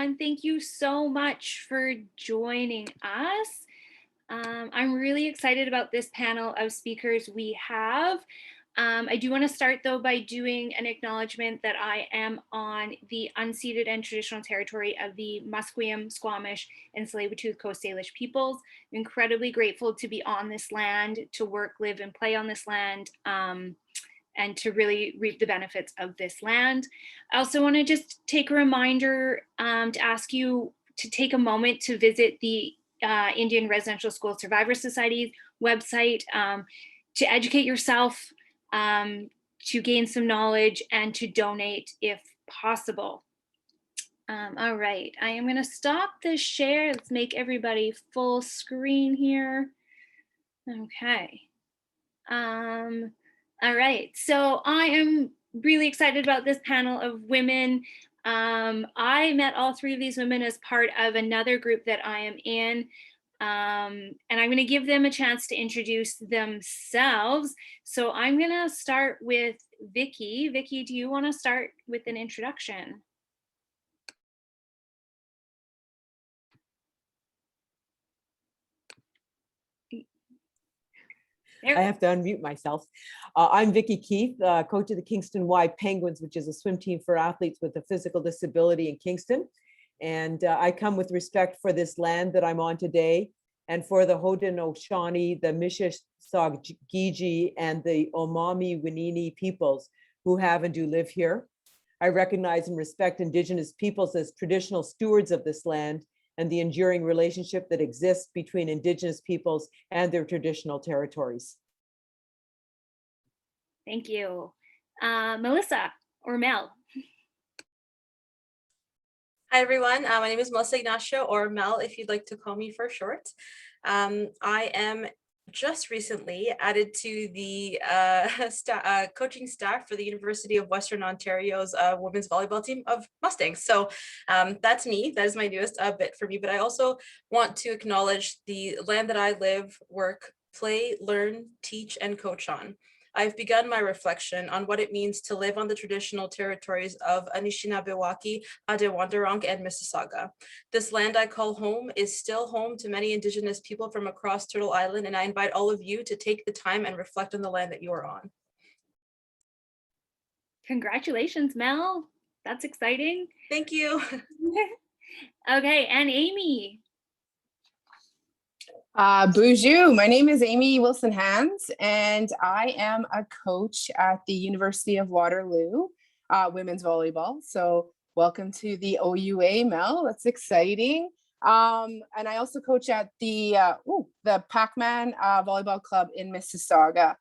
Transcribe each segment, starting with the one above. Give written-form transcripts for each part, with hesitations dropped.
everyone. Thank you so much for joining us. I'm really excited about this panel of speakers we have. I do want to start though by doing an acknowledgement that I am on the unceded and traditional territory of the Musqueam, Squamish, and Tsleil-Waututh Coast Salish peoples. I'm incredibly grateful to be on this land, to work, live, and play on this land, and to really reap the benefits of this land. I also want to just take a reminder to ask you to take a moment to visit the Indian Residential School Survivor Society's website to educate yourself, to gain some knowledge, and to donate if possible. All right, I am going to stop the share. Let's make everybody full screen here. Okay. All right, so I am really excited about this panel of women. I met all three of these women as part of another group that I am in. And I'm going to give them a chance to introduce themselves. So I'm going to start with Vicki. Vicki, do you want to start with an introduction? I have to unmute myself. I'm Vicki Keith, coach of the Kingston Y Penguins, which is a swim team for athletes with a physical disability in Kingston. And I come with respect for this land that I'm on today, and for the Haudenosaunee, the Mississauga, and the Omami Winini peoples who have and do live here. I recognize and respect Indigenous peoples as traditional stewards of this land and the enduring relationship that exists between Indigenous peoples and their traditional territories. Thank you. Melissa, or Mel. Hi, everyone. My name is Mel Ignacio, or Mel, if you'd like to call me for short. I am just recently added to the coaching staff for the University of Western Ontario's women's volleyball team of Mustangs. So that's me. That is my newest bit for me. But I also want to acknowledge the land that I live, work, play, learn, teach, and coach on. I've begun my reflection on what it means to live on the traditional territories of Anishinaabewaki, Adewanderong, and Mississauga. This land I call home is still home to many Indigenous people from across Turtle Island, and I invite all of you to take the time and reflect on the land that you are on. Congratulations, Mel. That's exciting. Thank you. Okay, and Amy. Bonjour, my name is Amy Wilson-Hans, and I am a coach at the University of Waterloo women's volleyball. So welcome to the OUA, Mel. That's exciting. And I also coach at the Pac-Man Volleyball Club in Mississauga.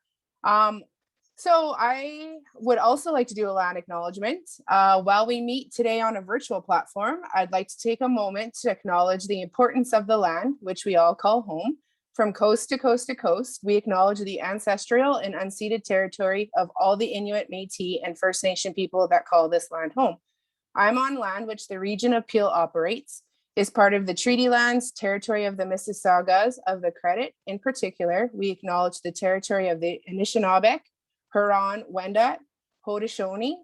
So I would also like to do a land acknowledgement. While we meet today on a virtual platform, I'd like to take a moment to acknowledge the importance of the land, which we all call home. From coast to coast to coast, we acknowledge the ancestral and unceded territory of all the Inuit, Métis, and First Nation people that call this land home. I'm on land which the region of Peel operates, is part of the treaty lands, territory of the Mississaugas of the Credit. In particular, we acknowledge the territory of the Anishinaabe, Huron, Wendat, Haudenosaunee,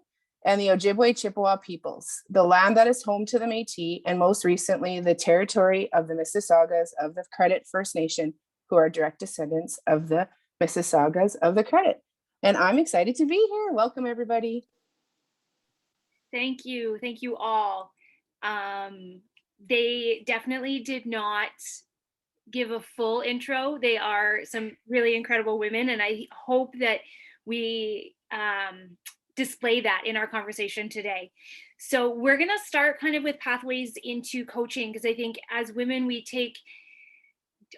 and the Ojibwe Chippewa peoples, the land that is home to the Métis, and most recently, the territory of the Mississaugas of the Credit First Nation, who are direct descendants of the Mississaugas of the Credit. And I'm excited to be here. Welcome, everybody. Thank you. Thank you all. They definitely did not give a full intro. They are some really incredible women, and I hope that we display that in our conversation today. So we're going to start kind of with pathways into coaching, because I think as women, we take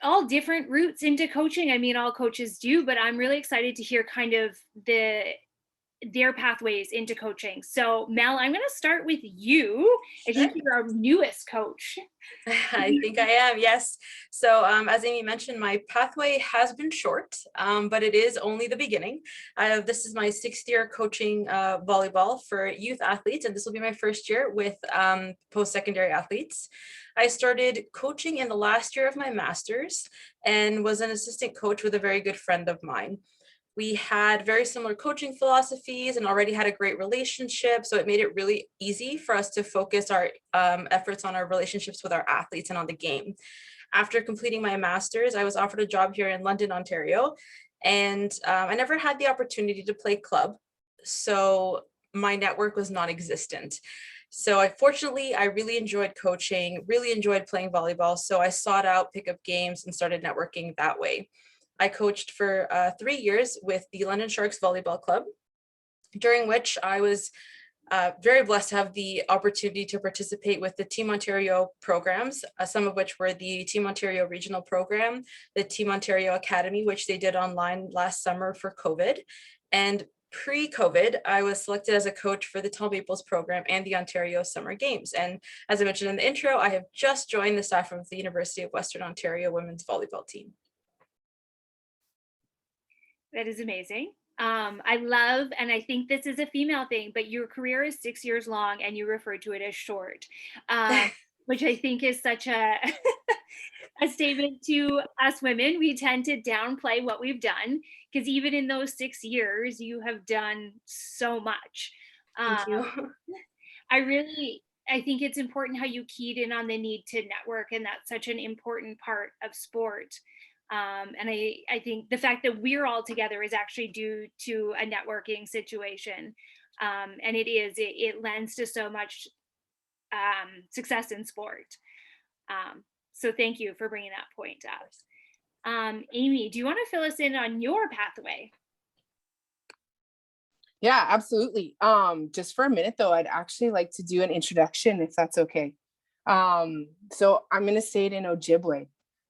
all different routes into coaching. I mean, all coaches do, but I'm really excited to hear kind of their pathways into coaching. So Mel, I'm going to start with you. I think you're our newest coach. I think I am, yes. So as Amy mentioned, my pathway has been short, but it is only the beginning. This is my 6th year coaching volleyball for youth athletes, and this will be my 1st year with post-secondary athletes. I started coaching in the last year of my master's and was an assistant coach with a very good friend of mine. We had very similar coaching philosophies and already had a great relationship. So it made it really easy for us to focus our efforts on our relationships with our athletes and on the game. After completing my master's, I was offered a job here in London, Ontario, and I never had the opportunity to play club. So my network was non-existent. So fortunately, I really enjoyed coaching, really enjoyed playing volleyball. So I sought out pickup games and started networking that way. I coached for 3 years with the London Sharks Volleyball Club, during which I was very blessed to have the opportunity to participate with the Team Ontario programs, some of which were the Team Ontario Regional Program, the Team Ontario Academy, which they did online last summer for COVID. And pre-COVID, I was selected as a coach for the Tall Maples program and the Ontario Summer Games. And as I mentioned in the intro, I have just joined the staff of the University of Western Ontario women's volleyball team. That is amazing. I love, and I think this is a female thing, but your career is 6 years long and you refer to it as short, which I think is such a, a statement to us women. We tend to downplay what we've done because even in those 6 years, you have done so much. Thank you. I think it's important how you keyed in on the need to network, and that's such an important part of sport. And I think the fact that we're all together is actually due to a networking situation. And it lends to so much success in sport. So thank you for bringing that point up. Amy, do you want to fill us in on your pathway? Yeah, absolutely. Just for a minute though, I'd actually like to do an introduction if that's okay. So I'm going to say it in Ojibwe.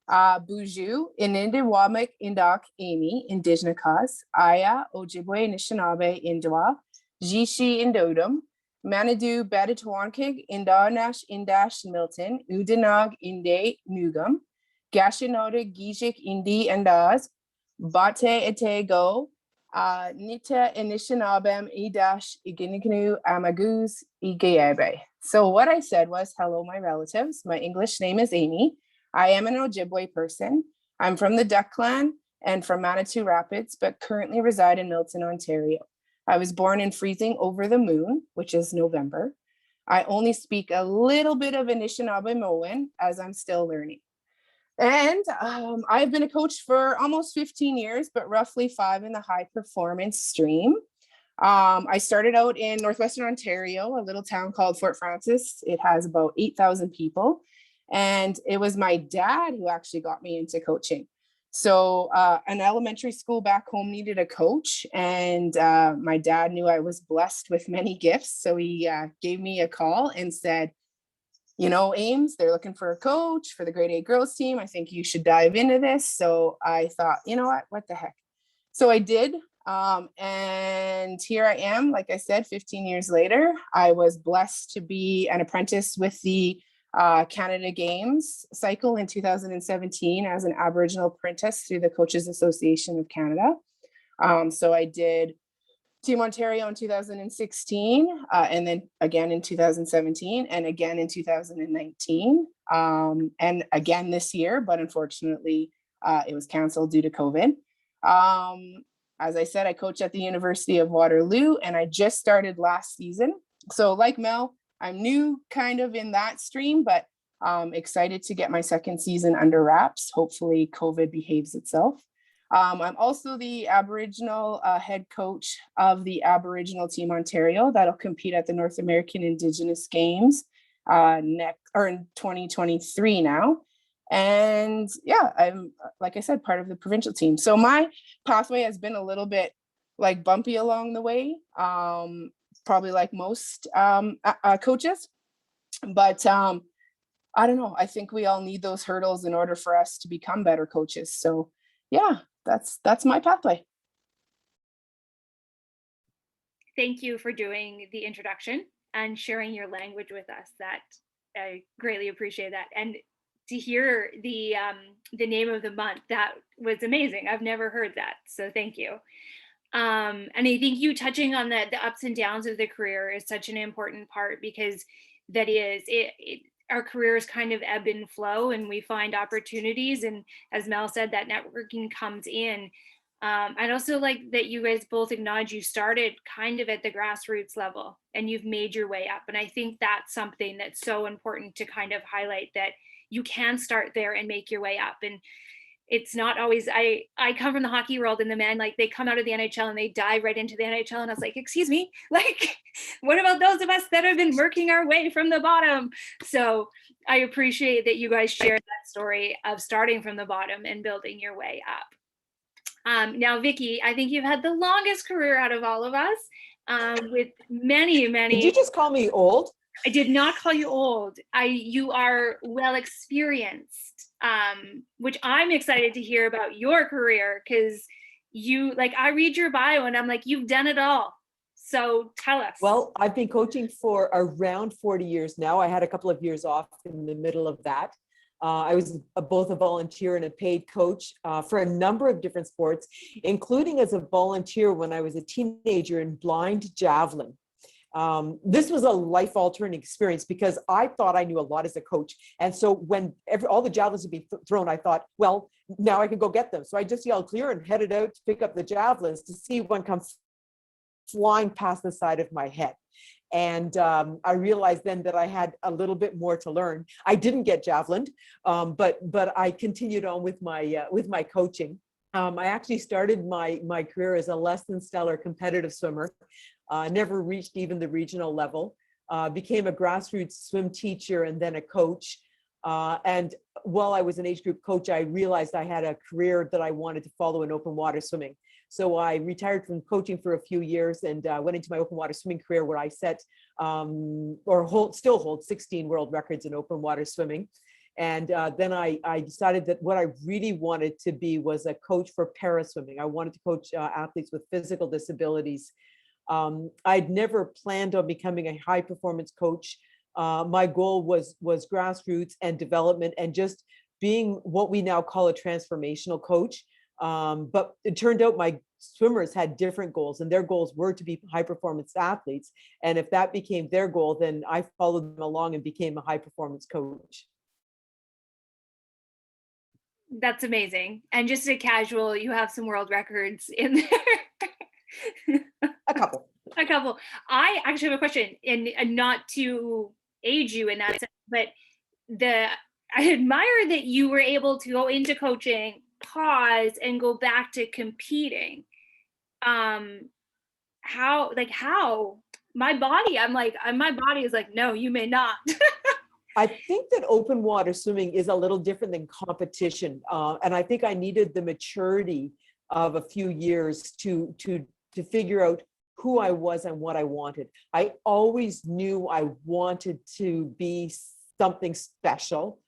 Buju, Inindiwamek Indak Amy, Indigenous, Aya, Ojibwe, Anishinaabe, Indwa, Jishi, Indodum, Manidu, Badatuankig, Indanash, Indash, Milton, Udinag, Inde, Nugam, Gashinode, Gijik, Indi, Andaz, Bate, Etego, Nita, Anishinabem, Idash, Iginiknu, Amaguz, Igayebe. So what I said was, hello, my relatives. My English name is Amy. I am an Ojibwe person. I'm from the Duck Clan and from Manitou Rapids, but currently reside in Milton, Ontario. I was born in freezing over the moon, which is November. I only speak a little bit of Anishinaabe as I'm still learning. And I've been a coach for almost 15 years, but roughly 5 in the high performance stream. I started out in Northwestern Ontario, a little town called Fort Frances. It has about 8,000 people. And it was my dad who actually got me into coaching. So an elementary school back home needed a coach, and my dad knew I was blessed with many gifts. So he gave me a call and said, you know, Ames, they're looking for a coach for the grade 8 girls team. I think you should dive into this. So I thought, you know what the heck? So I did. And here I am, like I said, 15 years later. I was blessed to be an apprentice with the Canada Games cycle in 2017 as an Aboriginal apprentice through the Coaches Association of Canada. So I did Team Ontario in 2016, and then again in 2017, and again in 2019, and again this year, but unfortunately it was canceled due to COVID. As I said, I coach at the University of Waterloo, and I just started last season. So like Mel, I'm new kind of in that stream, but excited to get my second season under wraps. Hopefully COVID behaves itself. I'm also the Aboriginal head coach of the Aboriginal Team Ontario that'll compete at the North American Indigenous Games in 2023 now. And yeah, I'm, like I said, part of the provincial team. So my pathway has been a little bit like bumpy along the way. Probably like most coaches, but I don't know. I think we all need those hurdles in order for us to become better coaches. So yeah, that's my pathway. Thank you for doing the introduction and sharing your language with us. That I greatly appreciate that. And to hear the name of the month, that was amazing. I've never heard that, so thank you. And I think you touching on the ups and downs of the career is such an important part, because that is our careers kind of ebb and flow, and we find opportunities. And as Mel said, that networking comes in. I'd also like that you guys both acknowledge you started kind of at the grassroots level and you've made your way up. And I think that's something that's so important to kind of highlight, that you can start there and make your way up. And it's not always, I come from the hockey world, and the men, like, they come out of the NHL and they dive right into the NHL. And I was like, excuse me, like, what about those of us that have been working our way from the bottom? So I appreciate that you guys shared that story of starting from the bottom and building your way up. Now, Vicki, I think you've had the longest career out of all of us, with many. Did you just call me old? I did not call you old. You are well experienced, which I'm excited to hear about your career, because I read your bio and I'm like, you've done it all. So tell us. Well, I've been coaching for around 40 years now. I had a couple of years off in the middle of that. I was both a volunteer and a paid coach for a number of different sports, including as a volunteer when I was a teenager in blind javelin. This was a life-altering experience because I thought I knew a lot as a coach. And so when all the javelins would be thrown, I thought, well, now I can go get them. So I just yelled clear and headed out to pick up the javelins to see one come flying past the side of my head. And I realized then that I had a little bit more to learn. I didn't get javelined, but I continued on with my coaching. I actually started my career as a less than stellar competitive swimmer. Never reached even the regional level. Became a grassroots swim teacher and then a coach. And while I was an age group coach, I realized I had a career that I wanted to follow in open water swimming. So I retired from coaching for a few years and went into my open water swimming career, where I set still hold 16 world records in open water swimming. And then I decided that what I really wanted to be was a coach for para swimming. I wanted to coach athletes with physical disabilities. I'd never planned on becoming a high performance coach. My goal was grassroots and development and just being what we now call a transformational coach. But it turned out my swimmers had different goals, and their goals were to be high performance athletes. And if that became their goal, then I followed them along and became a high performance coach. That's amazing. And just a casual, you have some world records in there. A couple. I actually have a question, and not to age you in that sense, but I admire that you were able to go into coaching, pause, and go back to competing. How my body is like, no, you may not. I think that open water swimming is a little different than competition. And I think I needed the maturity of a few years to figure out who I was and what I wanted. I always knew I wanted to be something special.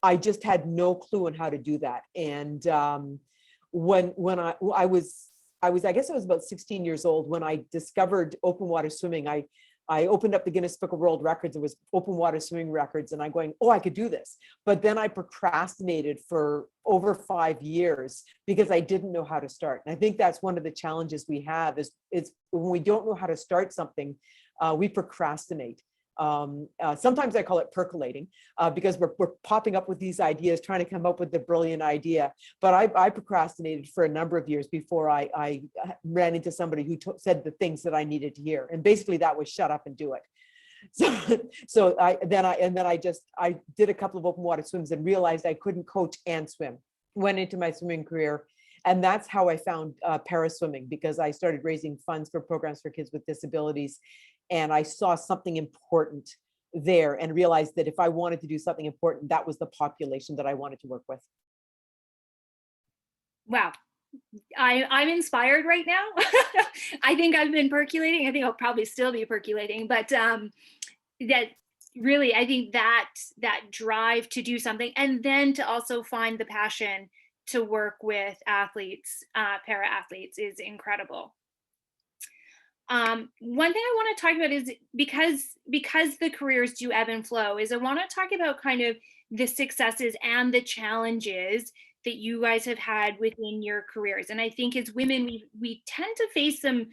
I just had no clue on how to do that. And when I was I guess I was about 16 years old when I discovered open water swimming. I opened up the Guinness Book of World Records. It was open water swimming records, and I'm going, oh, I could do this. But then I procrastinated for over 5 years because I didn't know how to start. And I think that's one of the challenges we have is when we don't know how to start something, we procrastinate. Sometimes I call it percolating because we're popping up with these ideas, trying to come up with the brilliant idea. But I procrastinated for a number of years before I ran into somebody who said the things that I needed to hear. And basically that was shut up and do it. So I did a couple of open water swims and realized I couldn't coach and swim. Went into my swimming career. And that's how I found para swimming, because I started raising funds for programs for kids with disabilities. And I saw something important there and realized that if I wanted to do something important, that was the population that I wanted to work with. Wow. I'm inspired right now. I think I've been percolating. I think I'll probably still be percolating, but that really, I think that drive to do something, and then to also find the passion to work with athletes, para athletes, is incredible. One thing I want to talk about is because the careers do ebb and flow, is I want to talk about kind of the successes and the challenges that you guys have had within your careers. And I think as women, we tend to face some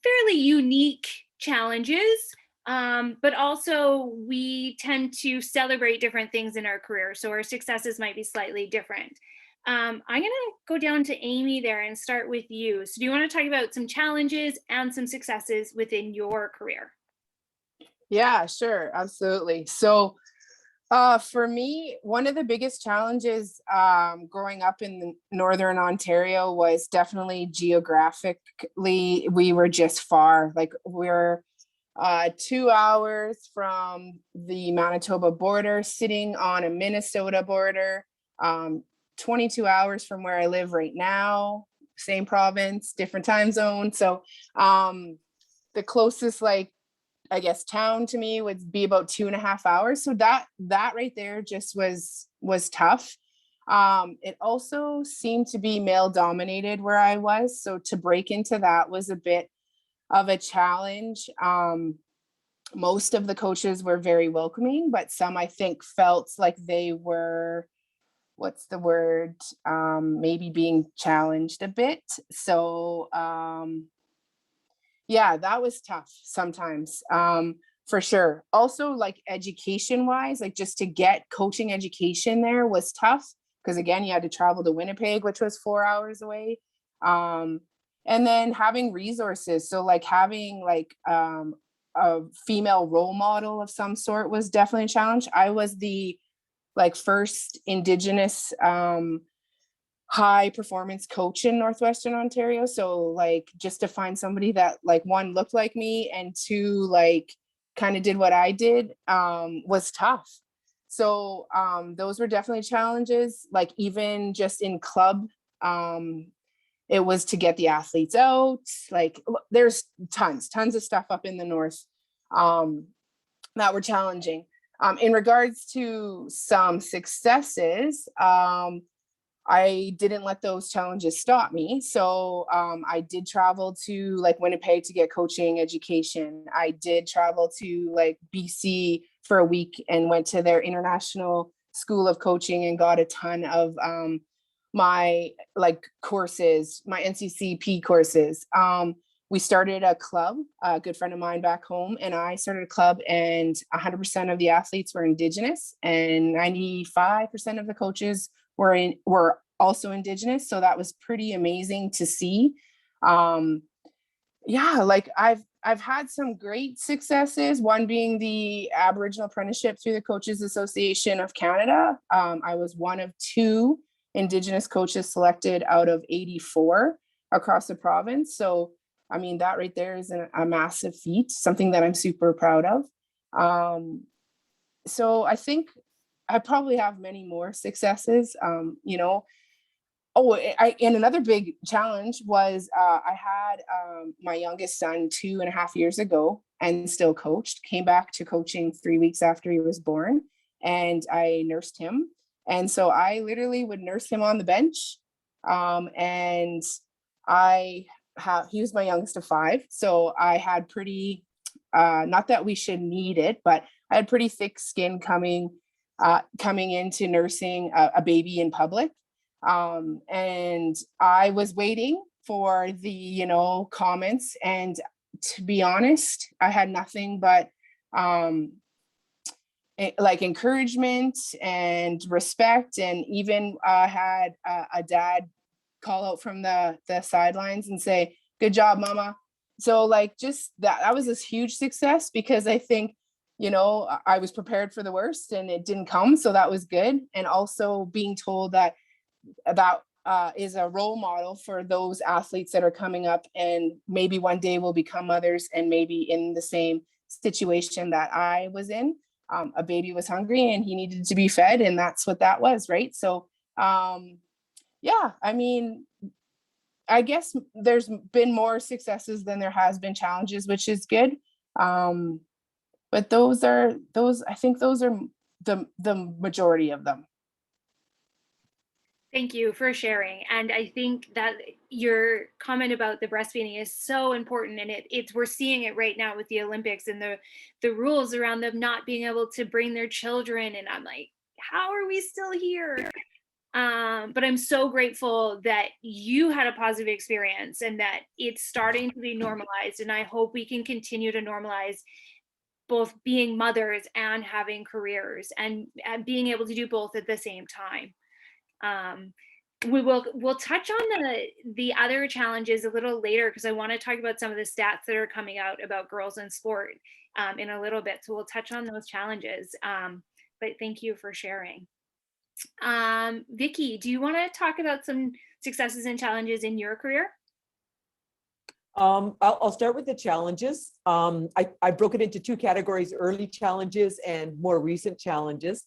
fairly unique challenges, but also we tend to celebrate different things in our career. So our successes might be slightly different. I'm gonna go down to Amy there and start with you. So do you want to talk about some challenges and some successes within your career? Yeah, sure, absolutely. So, for me, one of the biggest challenges growing up in Northern Ontario was definitely geographically, we were just far. Like we're 2 hours from the Manitoba border, sitting on a Minnesota border, um, 22 hours from where I live right now, same province, different time zone. So the closest like I guess town to me would be about 2.5 hours. So that right there just was tough. It also seemed to be male dominated where I was. So to break into that was a bit of a challenge. Most of the coaches were very welcoming, but some I think felt like they were, what's the word? Maybe being challenged a bit. So yeah, that was tough sometimes, for sure. Also, like education wise, like just to get coaching education there was tough because again, you had to travel to Winnipeg, which was 4 hours away. Um, and then having resources. So like having like a female role model of some sort was definitely a challenge. I was the like first Indigenous high performance coach in Northwestern Ontario. So like just to find somebody that like one looked like me and two like kind of did what I did was tough. So those were definitely challenges. Like even just in club, it was to get the athletes out. Like there's tons of stuff up in the north that were challenging. In regards to some successes, I didn't let those challenges stop me. So I did travel to like Winnipeg to get coaching education. I did travel to like BC for a week and went to their international school of coaching and got a ton of my like courses, my NCCP courses. We started a club, a good friend of mine back home, and I started a club, and 100% of the athletes were Indigenous, and 95% of the coaches were also Indigenous. So that was pretty amazing to see. Yeah, like I've had some great successes. One being the Aboriginal apprenticeship through the Coaches Association of Canada. I was one of two Indigenous coaches selected out of 84 across the province. So I mean, that right there is a massive feat, something that I'm super proud of. So I think I probably have many more successes. And another big challenge was I had my youngest son 2.5 years ago and still coached, came back to coaching 3 weeks after he was born, and I nursed him. And so I literally would nurse him on the bench. And he was my youngest of five. So I had pretty, not that we should need it, but I had pretty thick skin coming into nursing a baby in public. And I was waiting for the, comments. And to be honest, I had nothing but like encouragement and respect. And even had a dad call out from the sidelines and say, "Good job, mama." So like just that was this huge success because I think, I was prepared for the worst and it didn't come. So that was good. And also being told that is a role model for those athletes that are coming up and maybe one day will become mothers and maybe in the same situation that I was in. A baby was hungry and he needed to be fed, and that's what that was, right? So yeah, I mean, I guess there's been more successes than there has been challenges, which is good. But I think those are the majority of them. Thank you for sharing. And I think that your comment about the breastfeeding is so important. And we're seeing it right now with the Olympics and the rules around them not being able to bring their children. And I'm like, how are we still here? But I'm so grateful that you had a positive experience and that it's starting to be normalized. And I hope we can continue to normalize both being mothers and having careers and being able to do both at the same time. we'll touch on the other challenges a little later, because I want to talk about some of the stats that are coming out about girls in sport in a little bit. So we'll touch on those challenges. But thank you for sharing. Vicki, do you want to talk about some successes and challenges in your career? I'll start with the challenges. I broke it into two categories: early challenges and more recent challenges.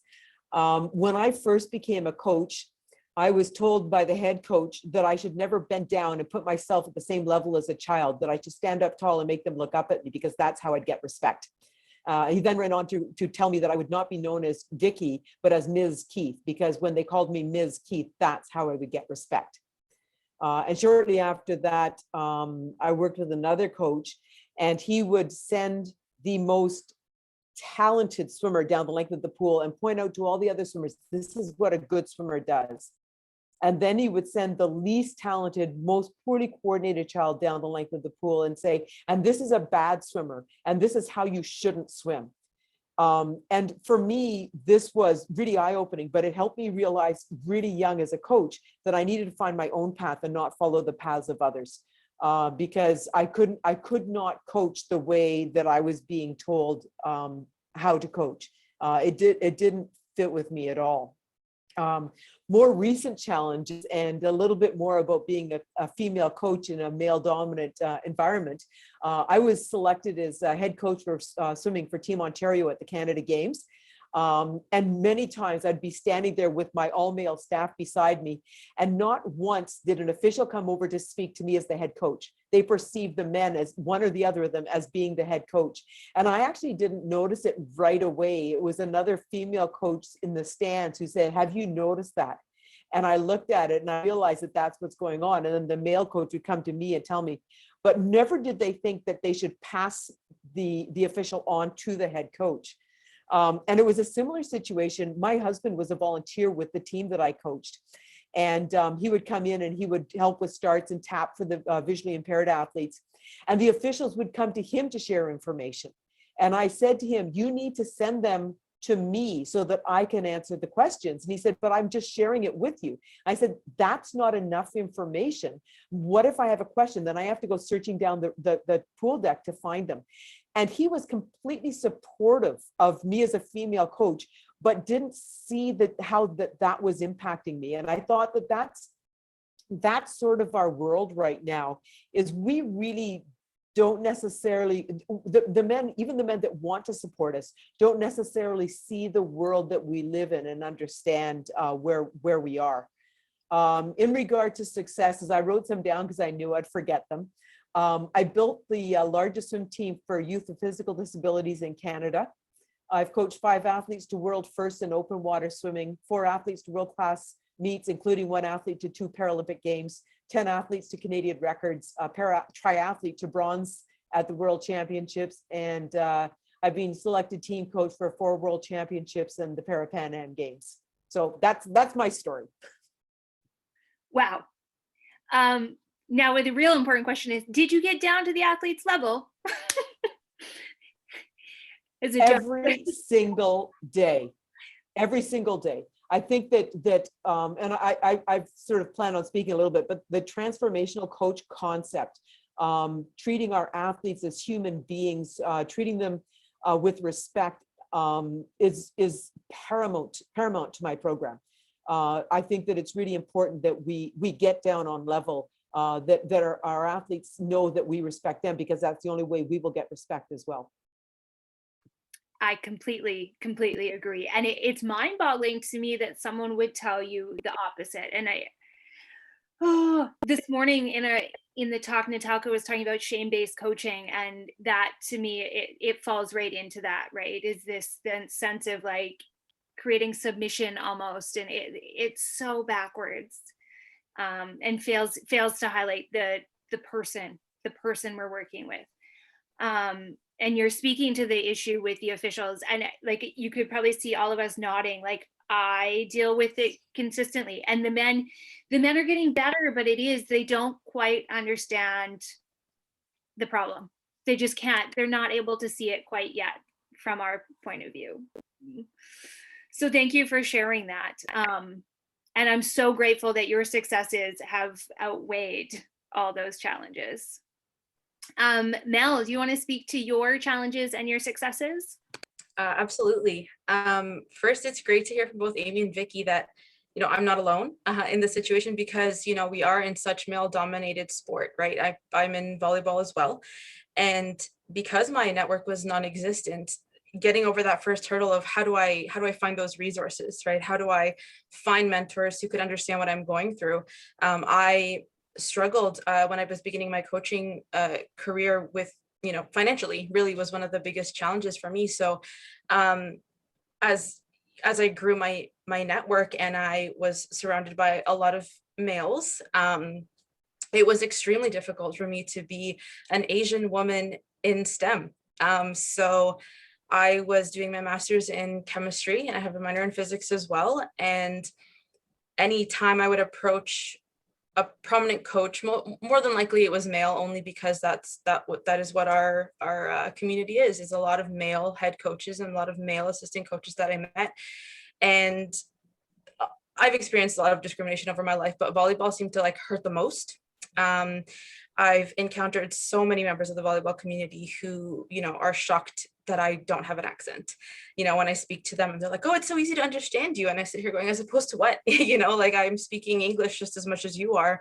When I first became a coach, I was told by the head coach that I should never bend down and put myself at the same level as a child, that I should stand up tall and make them look up at me, because that's how I'd get respect. He then went on to tell me that I would not be known as Vicki, but as Ms. Keith, because when they called me Ms. Keith, that's how I would get respect. And shortly after that, I worked with another coach, and he would send the most talented swimmer down the length of the pool and point out to all the other swimmers, this is what a good swimmer does. And then he would send the least talented, most poorly coordinated child down the length of the pool and say, and this is a bad swimmer, and this is how you shouldn't swim. And for me, this was really eye-opening, but it helped me realize really young as a coach that I needed to find my own path and not follow the paths of others, because I could not coach the way that I was being told how to coach. It didn't fit with me at all. More recent challenges, and a little bit more about being a female coach in a male dominant environment. I was selected as a head coach for swimming for Team Ontario at the Canada Games. And many times I'd be standing there with my all-male staff beside me, and not once did an official come over to speak to me as the head coach. They perceived the men, as one or the other of them, as being the head coach. And I actually didn't notice it right away. It was another female coach in the stands who said, have you noticed that? And I looked at it and I realized that that's what's going on. And then the male coach would come to me and tell me, but never did they think that they should pass the official on to the head coach. And it was a similar situation. My husband was a volunteer with the team that I coached. And he would come in and he would help with starts and tap for the visually impaired athletes. And the officials would come to him to share information. And I said to him, you need to send them to me so that I can answer the questions. And he said, but I'm just sharing it with you. I said, that's not enough information. What if I have a question? Then I have to go searching down the pool deck to find them. And he was completely supportive of me as a female coach, but didn't see how that was impacting me. And I thought that that's sort of our world right now, is we really don't necessarily, the men, even the men that want to support us, don't necessarily see the world that we live in and understand where we are. In regard to successes, I wrote some down because I knew I'd forget them. I built the largest swim team for youth with physical disabilities in Canada. I've coached 5 athletes to world first in open water swimming, 4 athletes to world-class meets, including 1 athlete to 2 Paralympic Games, 10 athletes to Canadian records, a triathlete to bronze at the World Championships, and I've been selected team coach for 4 World Championships and the Pan Am Games. So that's my story. Wow. Now, the real important question is, did you get down to the athlete's level? Every single day, every single day. I think that and I've sort of planned on speaking a little bit, but the transformational coach concept, treating our athletes as human beings, treating them with respect, is paramount to my program. I think that it's really important that we get down on level, that our athletes know that we respect them, because that's the only way we will get respect as well. I completely agree. And it's mind-boggling to me that someone would tell you the opposite. And this morning in the talk, Natalka was talking about shame-based coaching, and that to me, it falls right into that, right? Is this sense of like creating submission almost, and it's so backwards, and fails to highlight the person we're working with. And you're speaking to the issue with the officials, and like you could probably see all of us nodding, like I deal with it consistently. And the men are getting better, but they don't quite understand the problem. They just can't, they're not able to see it quite yet from our point of view. So thank you for sharing that. And I'm so grateful that your successes have outweighed all those challenges. Mel, do you want to speak to your challenges and your successes? Absolutely. First, it's great to hear from both Amy and Vicki that, I'm not alone in the situation, because, we are in such male dominated sport, right? I'm in volleyball as well. And because my network was non-existent, getting over that first hurdle of how do I find those resources, right? How do I find mentors who could understand what I'm going through? I struggled when I was beginning my coaching career with, financially really was one of the biggest challenges for me. So as I grew my network and I was surrounded by a lot of males, it was extremely difficult for me to be an Asian woman in STEM. So I was doing my master's in chemistry and I have a minor in physics as well. And anytime I would approach a prominent coach, more than likely it was male, only because that is what our community is a lot of male head coaches and a lot of male assistant coaches that I met. And I've experienced a lot of discrimination over my life, but volleyball seemed to hurt the most. I've encountered so many members of the volleyball community who, are shocked that I don't have an accent. When I speak to them and they're like, oh, it's so easy to understand you. And I sit here going, as opposed to what? I'm speaking English just as much as you are.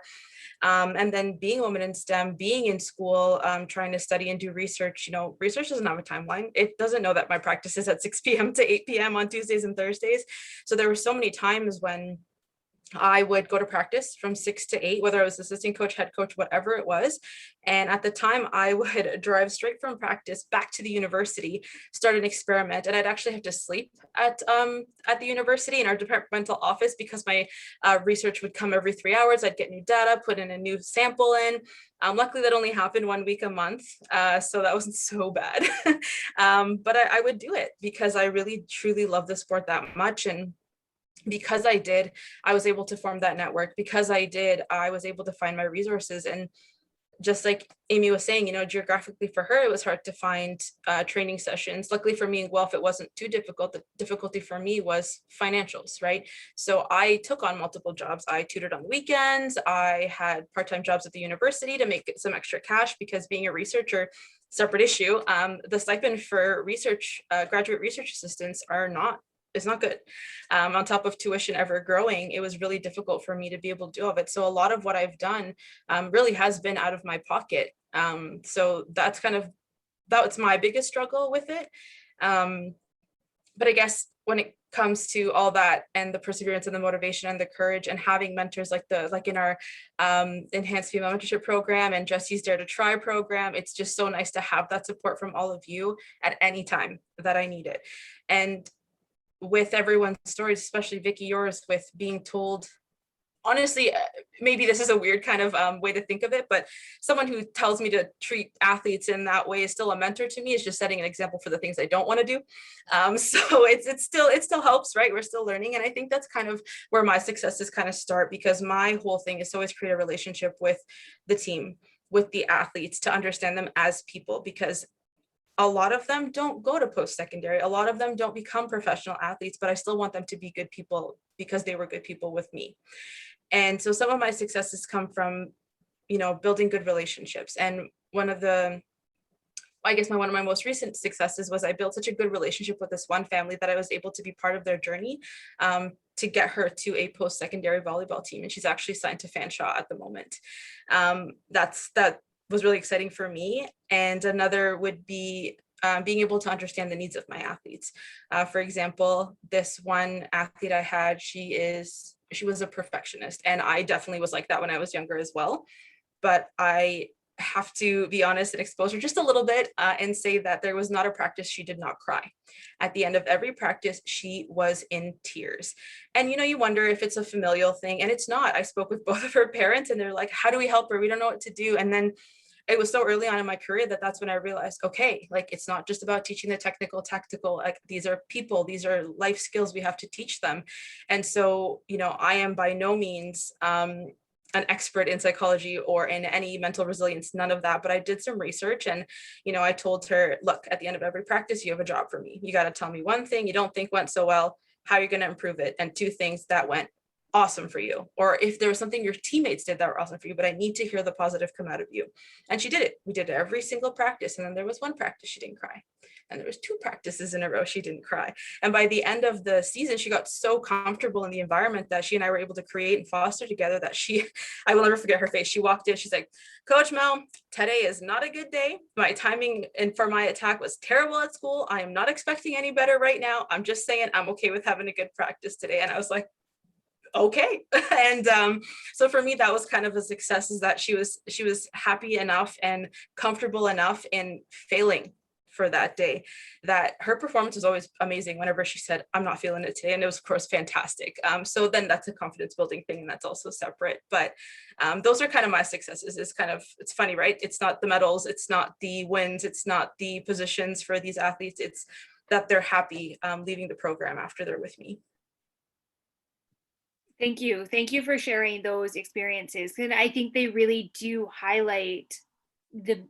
And then being a woman in STEM, being in school, trying to study and do research, research doesn't have a timeline. It doesn't know that my practice is at 6 p.m. to 8 p.m. on Tuesdays and Thursdays. So there were so many times when I would go to practice from 6 to 8, whether I was assistant coach, head coach, whatever it was. And at the time I would drive straight from practice back to the university, start an experiment. And I'd actually have to sleep at the university in our departmental office because my research would come every 3 hours. I'd get new data, put in a new sample in. Luckily that only happened 1 week a month. So that wasn't so bad. But I would do it because I really, truly love the sport that much. And because I did, I was able to form that network. Because I did, I was able to find my resources. And just like Amy was saying, geographically for her, it was hard to find training sessions. Luckily for me in Guelph, it wasn't too difficult. The difficulty for me was financials, right? So I took on multiple jobs. I tutored on the weekends. I had part-time jobs at the university to make some extra cash because being a researcher, separate issue, the stipend for research, graduate research assistants is not good. On top of tuition ever growing, it was really difficult for me to be able to do all of it. So a lot of what I've done really has been out of my pocket. So that's my biggest struggle with it. But I guess when it comes to all that and the perseverance and the motivation and the courage and having mentors like in our enhanced female mentorship program and Jesse's Dare to Try program, it's just so nice to have that support from all of you at any time that I need it. And with everyone's stories, especially Vicki, yours, with being told, honestly, maybe this is a weird kind of way to think of it, but someone who tells me to treat athletes in that way is still a mentor to me. Is just setting an example for the things I don't want to do. So it still helps, right? We're still learning. And I think that's kind of where my successes kind of start, because my whole thing is to always create a relationship with the team, with the athletes, to understand them as people, because a lot of them don't go to post-secondary. A lot of them don't become professional athletes, but I still want them to be good people because they were good people with me. And so some of my successes come from, building good relationships. And one of my most recent successes was I built such a good relationship with this one family that I was able to be part of their journey to get her to a post-secondary volleyball team. And she's actually signed to Fanshawe at the moment. That was really exciting for me. And another would be being able to understand the needs of my athletes. For example, this one athlete I had, she was a perfectionist, and I definitely was like that when I was younger as well. But I have to be honest and expose her just a little bit and say that there was not a practice she did not cry. At the end of every practice, she was in tears. And you wonder if it's a familial thing, and it's not. I spoke with both of her parents and they're like, how do we help her? We don't know what to do. And then it was so early on in my career that's when I realized, okay, it's not just about teaching the technical, tactical, these are people, these are life skills we have to teach them. And so, I am by no means an expert in psychology or in any mental resilience, none of that, but I did some research and, I told her, look, at the end of every practice, you have a job for me. You got to tell me one thing you don't think went so well, how you're going to improve it, and 2 things that went awesome for you, or if there was something your teammates did that were awesome for you, but I need to hear the positive come out of you. And she did it. We did every single practice. And then there was one practice she didn't cry. And there was 2 practices in a row she didn't cry. And by the end of the season, she got so comfortable in the environment that she and I were able to create and foster together that I will never forget her face. She walked in, she's like, Coach Mel, today is not a good day. My timing and for my attack was terrible at school. I am not expecting any better right now. I'm just saying I'm okay with having a good practice today. And I was like, okay. And so for me, that was kind of a success, is that she was happy enough and comfortable enough in failing for that day, that her performance was always amazing whenever she said, I'm not feeling it today. And it was, of course, fantastic. So then that's a confidence building thing, and that's also separate. But those are kind of my successes. It's funny, right? It's not the medals, it's not the wins, it's not the positions for these athletes. It's that they're happy leaving the program after they're with me. Thank you. Thank you for sharing those experiences. And I think they really do highlight the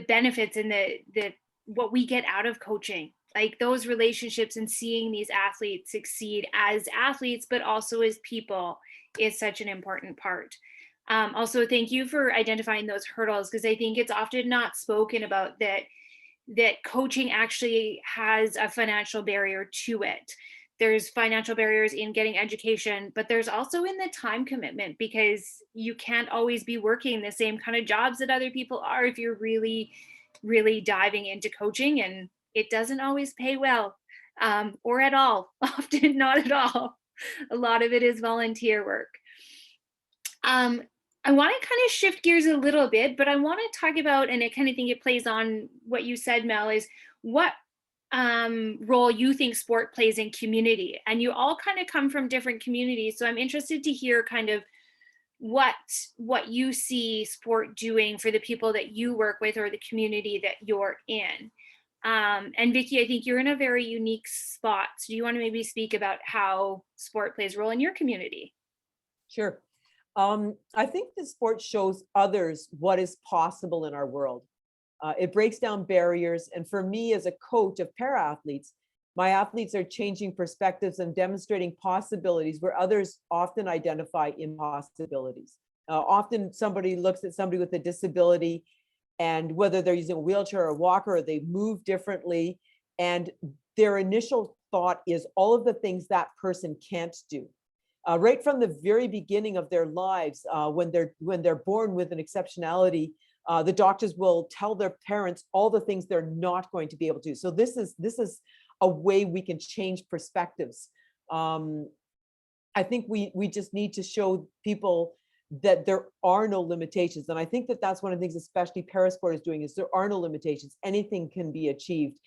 benefits and the what we get out of coaching, like those relationships and seeing these athletes succeed as athletes, but also as people, is such an important part. Also, thank you for identifying those hurdles, because I think it's often not spoken about that coaching actually has a financial barrier to it. There's financial barriers in getting education, but there's also in the time commitment, because you can't always be working the same kind of jobs that other people are if you're really, really diving into coaching, and it doesn't always pay well, or at all, often not at all. A lot of it is volunteer work. I want to kind of shift gears a little bit, but I want to talk about, and I kind of think it plays on what you said, Mel, is what role you think sport plays in community. And you all kind of come from different communities, so I'm interested to hear kind of what you see sport doing for the people that you work with or the community that you're in. And Vicki, I think you're in a very unique spot. So do you want to maybe speak about how sport plays a role in your community? Sure. I think the sport shows others what is possible in our world. It breaks down barriers. And for me as a coach of para-athletes, my athletes are changing perspectives and demonstrating possibilities where others often identify impossibilities. Often somebody looks at somebody with a disability, and whether they're using a wheelchair or a walker, or they move differently, and their initial thought is all of the things that person can't do. Right from the very beginning of their lives, when they're born with an exceptionality, the doctors will tell their parents all the things they're not going to be able to do. So this is a way we can change perspectives. I think we just need to show people that there are no limitations. And I think that that's one of the things, especially parasport is doing, is there are no limitations. Anything can be achieved.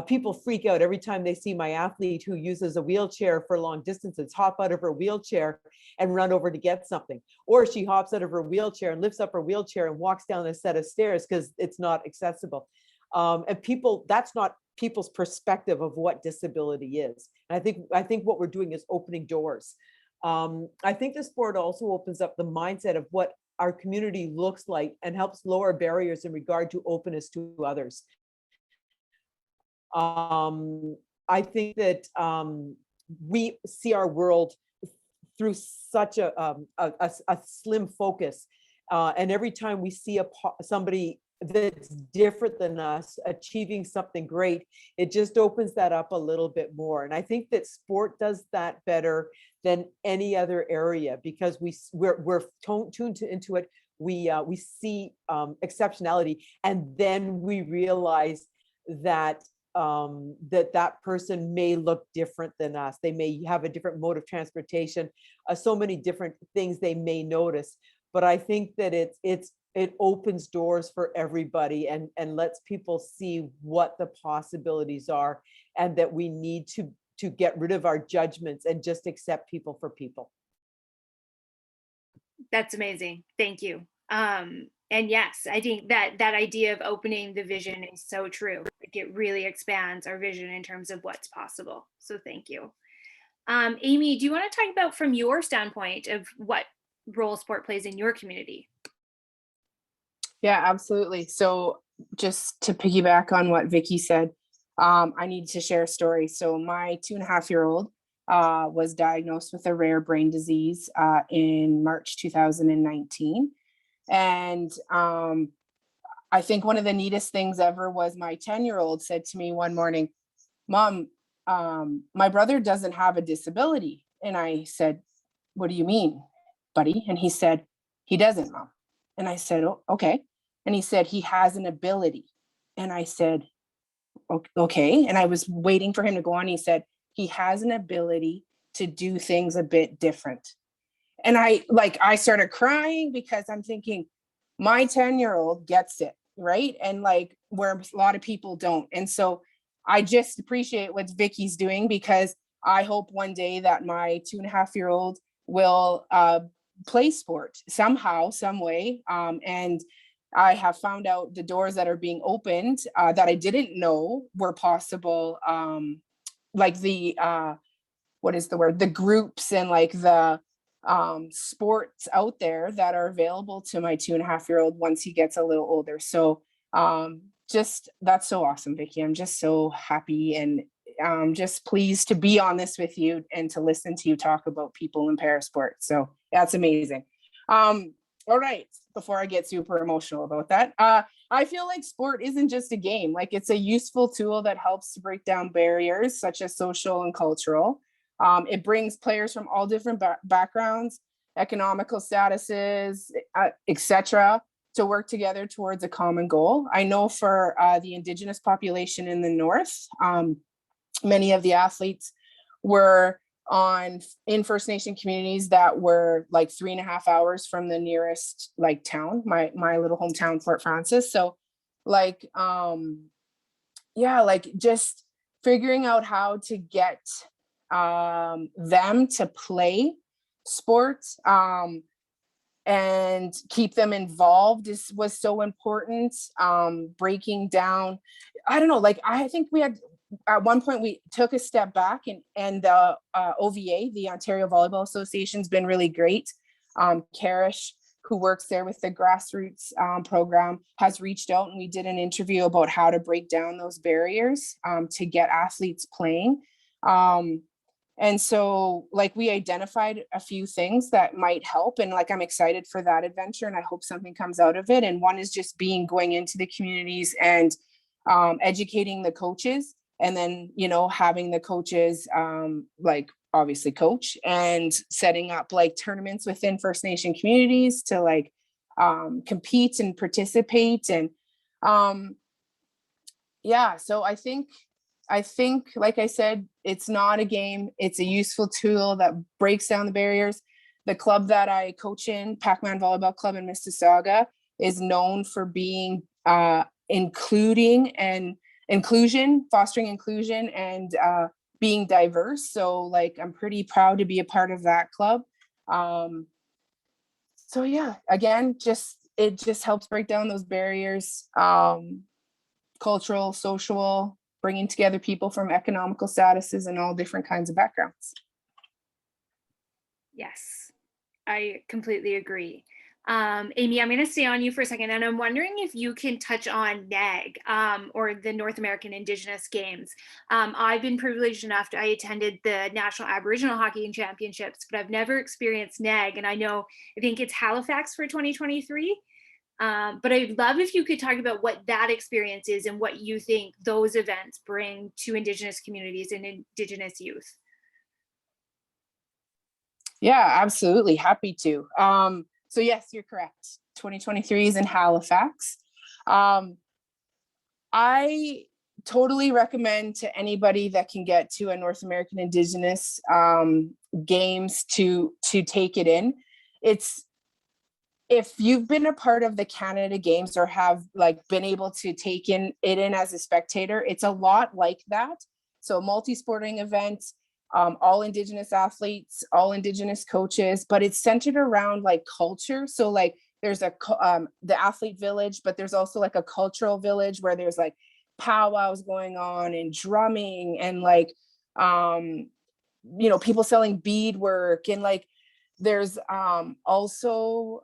People freak out every time they see my athlete who uses a wheelchair for long distances, hop out of her wheelchair and run over to get something. Or she hops out of her wheelchair and lifts up her wheelchair and walks down a set of stairs because it's not accessible. And people, that's not people's perspective of what disability is. And I think what we're doing is opening doors. I think the sport also opens up the mindset of what our community looks like and helps lower barriers in regard to openness to others. I think that we see our world through such a slim focus. And every time we see somebody that's different than us achieving something great, it just opens that up a little bit more. And I think that sport does that better than any other area, because we're tuned into it. We see exceptionality, and then we realize that that person may look different than us. They may have a different mode of transportation, so many different things they may notice. But I think that it opens doors for everybody and lets people see what the possibilities are, and that we need to get rid of our judgments and just accept people for people. That's amazing. Thank you. And yes, I think that idea of opening the vision is so true. Like, it really expands our vision in terms of what's possible. So thank you. Amy, do you want to talk about, from your standpoint, of what role sport plays in your community? Yeah, absolutely. So just to piggyback on what Vicki said, I need to share a story. So my 2.5-year-old, was diagnosed with a rare brain disease in March 2019. And I think one of the neatest things ever was my 10-year-old said to me one morning, Mom, my brother doesn't have a disability. And I said, what do you mean, buddy? And he said, he doesn't, Mom. And I said, oh, okay. And he said, he has an ability. And I said, okay. And I was waiting for him to go on. He said, he has an ability to do things a bit different. And I started crying because I'm thinking, my 10-year-old gets it, right? And like where a lot of people don't. And so I just appreciate what Vicky's doing, because I hope one day that my 2.5-year-old will play sport somehow, some way. And I have found out the doors that are being opened that I didn't know were possible. Like the, what is the word? The groups and like the sports out there that are available to my 2.5-year-old once he gets a little older. So just, that's so awesome, Vicki. I'm just so happy and just pleased to be on this with you and to listen to you talk about people in parasport. So that's amazing. All right, before I get super emotional about that, I feel like sport isn't just a game. Like, it's a useful tool that helps to break down barriers such as social and cultural. It brings players from all different backgrounds, economical statuses, etc., to work together towards a common goal. I know for the Indigenous population in the North, many of the athletes were in First Nation communities that were like 3.5 hours from the nearest like town, my little hometown, Fort Frances. So like, yeah, like just figuring out how to get them to play sports and keep them involved was so important. Breaking down, I don't know, like I think we had, at one point we took a step back, and the OVA, the Ontario Volleyball Association, has been really great. Karish, who works there with the grassroots program, has reached out, and we did an interview about how to break down those barriers to get athletes playing. And so like we identified a few things that might help, and like I'm excited for that adventure, and I hope something comes out of it. And one is just going into the communities and educating the coaches, and then, you know, having the coaches like obviously coach, and setting up like tournaments within First Nation communities to like compete and participate. And yeah, so I think, like I said, it's not a game. It's a useful tool that breaks down the barriers. The club that I coach in, Pac-Man Volleyball Club in Mississauga, is known for being fostering inclusion and being diverse. So like, I'm pretty proud to be a part of that club. So yeah, again, it just helps break down those barriers, cultural, social, bringing together people from economical statuses and all different kinds of backgrounds. Yes, I completely agree. Amy, I'm going to stay on you for a second, and I'm wondering if you can touch on NAG, or the North American Indigenous Games. I've been privileged enough I attended the National Aboriginal Hockey Championships, but I've never experienced NAG, and I think it's Halifax for 2023. But I'd love if you could talk about what that experience is and what you think those events bring to Indigenous communities and Indigenous youth. Yeah, absolutely. Happy to. So yes, you're correct. 2023 is in Halifax. I totally recommend to anybody that can get to a North American Indigenous Games to take it in. If you've been a part of the Canada Games or have like been able to take it in as a spectator, it's a lot like that. So multi-sporting event, all Indigenous athletes, all Indigenous coaches, but it's centered around like culture. So like there's the athlete village, but there's also like a cultural village where there's like powwows going on and drumming and like, you know, people selling beadwork, and like there's also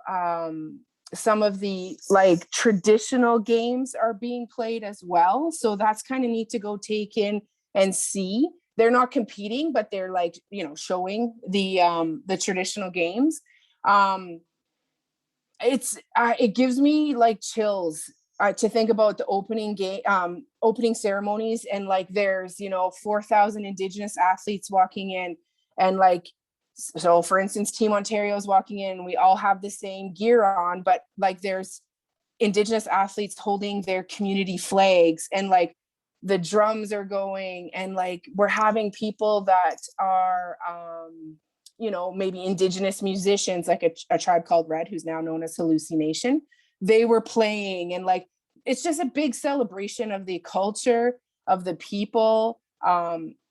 some of the like traditional games are being played as well. So that's kind of neat to go take in and see. they're not competing, but they're like, showing the traditional games. It gives me like chills to think about the opening ceremonies, and like there's 4,000 Indigenous athletes walking in, and like, so for instance, Team Ontario is walking in, we all have the same gear on, but like there's Indigenous athletes holding their community flags, and like the drums are going, and like we're having people that are maybe Indigenous musicians, like a Tribe Called Red, who's now known as Hallucination. They were playing, and like it's just a big celebration of the culture, of the people.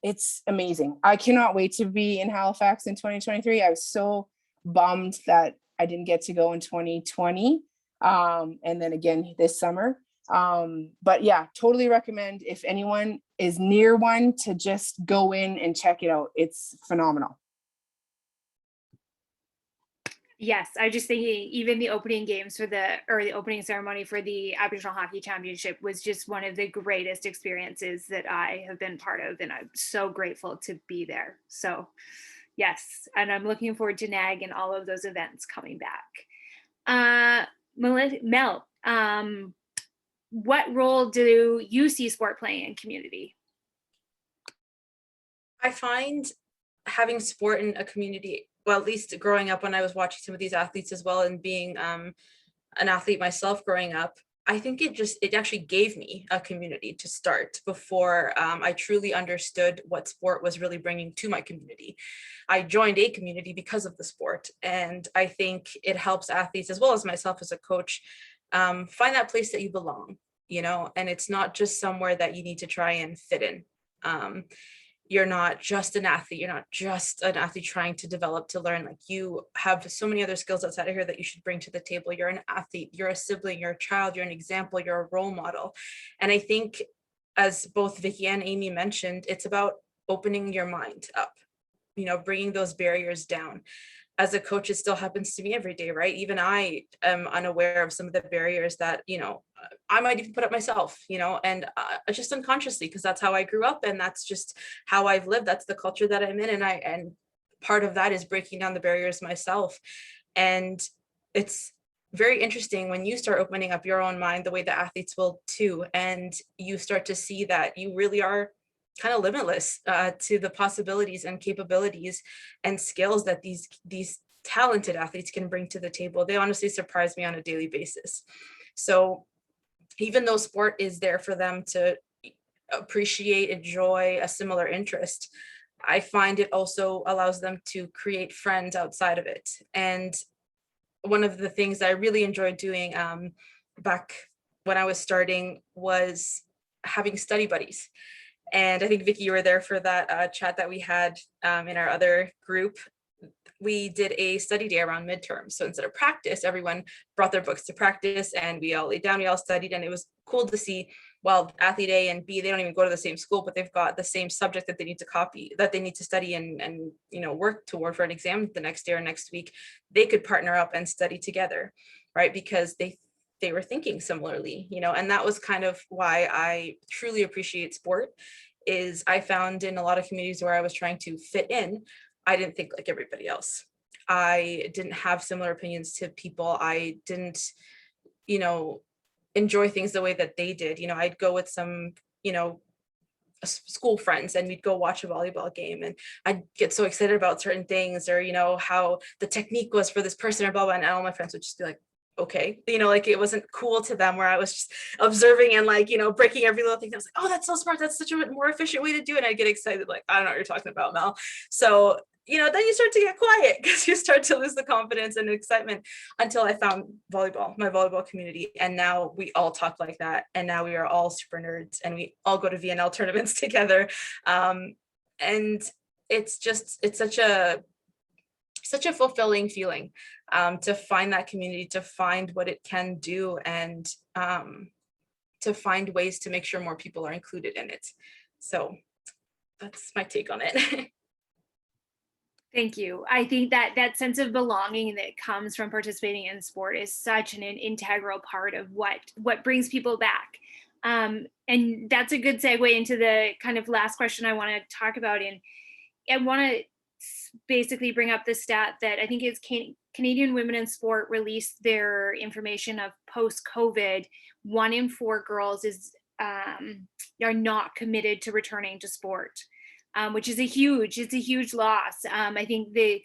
It's amazing. I cannot wait to be in Halifax in 2023. I was so bummed that I didn't get to go in 2020, and then again this summer. But yeah, totally recommend, if anyone is near one, to just go in and check it out. It's phenomenal. Yes, I was just thinking even the opening games the opening ceremony for the Aboriginal Hockey Championship was just one of the greatest experiences that I have been part of, and I'm so grateful to be there. So yes, and I'm looking forward to NAG and all of those events coming back. Mel, what role do you see sport playing in community? I find having sport in a community, well, at least growing up when I was watching some of these athletes as well, and being an athlete myself growing up, I think it actually gave me a community to start before I truly understood what sport was really bringing to my community. I joined a community because of the sport, and I think it helps athletes as well as myself as a coach find that place that you belong, and it's not just somewhere that you need to try and fit in. You're not just an athlete. You're not just an athlete trying to develop, to learn. Like, you have so many other skills outside of here that you should bring to the table. You're an athlete, you're a sibling, you're a child, you're an example, you're a role model. And I think, as both Vicki and Amy mentioned, it's about opening your mind up, bringing those barriers down. As a coach, it still happens to me every day, right? Even I am unaware of some of the barriers that, I might even put up myself, and just unconsciously, because that's how I grew up, and that's just how I've lived. That's the culture that I'm in. And part of that is breaking down the barriers myself. And it's very interesting when you start opening up your own mind the way the athletes will too. And you start to see that you really are kind of limitless to the possibilities and capabilities and skills that these talented athletes can bring to the table. They honestly surprise me on a daily basis. So even though sport is there for them to appreciate, enjoy a similar interest, I find it also allows them to create friends outside of it. And one of the things I really enjoyed doing back when I was starting was having study buddies. And I think, Vicki, you were there for that chat that we had in our other group. We did a study day around midterms. So instead of practice, everyone brought their books to practice, and we all laid down, we all studied. And it was cool to see, well, athlete A and B, they don't even go to the same school, but they've got the same subject that they need to copy, that they need to study and work toward for an exam the next day or next week. They could partner up and study together, right? Because they were thinking similarly, and that was kind of why I truly appreciate sport. Is I found in a lot of communities where I was trying to fit in, I didn't think like everybody else. I didn't have similar opinions to people. I didn't, enjoy things the way that they did. I'd go with some, school friends, and we'd go watch a volleyball game, and I'd get so excited about certain things, or, how the technique was for this person, or blah, blah, and all my friends would just be like, okay, like it wasn't cool to them, where I was just observing and breaking every little thing. I was like, oh, that's so smart. That's such a more efficient way to do it. And I get excited, like, I don't know what you're talking about, Mel. So, then you start to get quiet, because you start to lose the confidence and excitement, until I found volleyball, my volleyball community. And now we all talk like that. And now we are all super nerds, and we all go to VNL tournaments together. And it's such a fulfilling feeling to find that community, to find what it can do, and to find ways to make sure more people are included in it. So that's my take on it. Thank you. I think that sense of belonging that comes from participating in sport is such an integral part of what brings people back. And that's a good segue into the kind of last question I want to talk about. And I want to basically bring up the stat that I think is Canadian Women in Sport released their information of post-COVID. 1 in 4 girls are not committed to returning to sport, which is a huge loss. I think they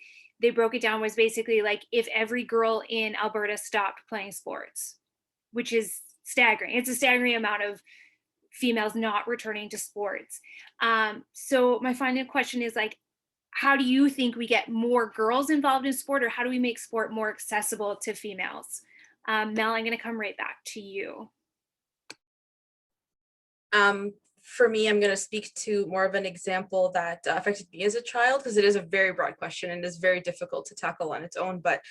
broke it down was basically like if every girl in Alberta stopped playing sports, which is staggering. It's a staggering amount of females not returning to sports. So my final question is like, how do you think we get more girls involved in sport, or how do we make sport more accessible to females? Mel, I'm going to come right back to you. For me, I'm going to speak to more of an example that affected me as a child, because it is a very broad question and is very difficult to tackle on its own. But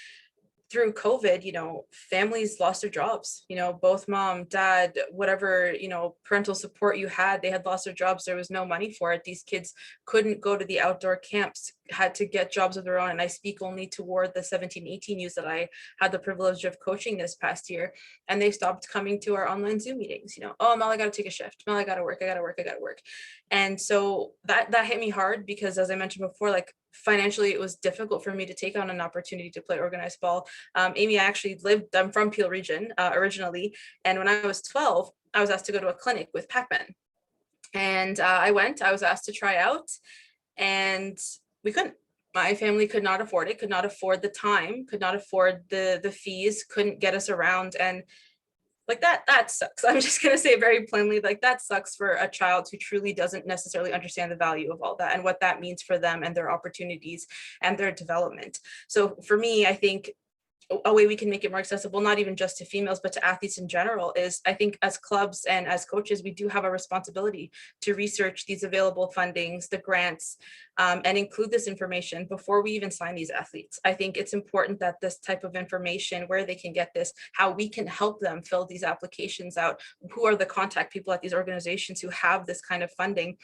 through COVID, families lost their jobs, both mom, dad, whatever, parental support you had, they had lost their jobs. There was no money for it. These kids couldn't go to the outdoor camps, had to get jobs of their own. And I speak only toward the 17, 18 youth that I had the privilege of coaching this past year. And they stopped coming to our online Zoom meetings, oh, Mel, I got to take a shift. Mel, I got to work. And so that hit me hard because, as I mentioned before, like financially, it was difficult for me to take on an opportunity to play organized ball. Amy, I'm from Peel region originally. And when I was 12, I was asked to go to a clinic with Pac-Man. And I was asked to try out, and we couldn't. My family could not afford it, could not afford the time, could not afford the fees, couldn't get us around. And like that sucks. I'm just going to say it very plainly, like that sucks for a child who truly doesn't necessarily understand the value of all that and what that means for them and their opportunities and their development. So for me, I think a way we can make it more accessible, not even just to females, but to athletes in general, is I think as clubs and as coaches, we do have a responsibility to research these available fundings, the grants, and include this information before we even sign these athletes. I think it's important that this type of information, where they can get this, how we can help them fill these applications out, who are the contact people at these organizations who have this kind of funding,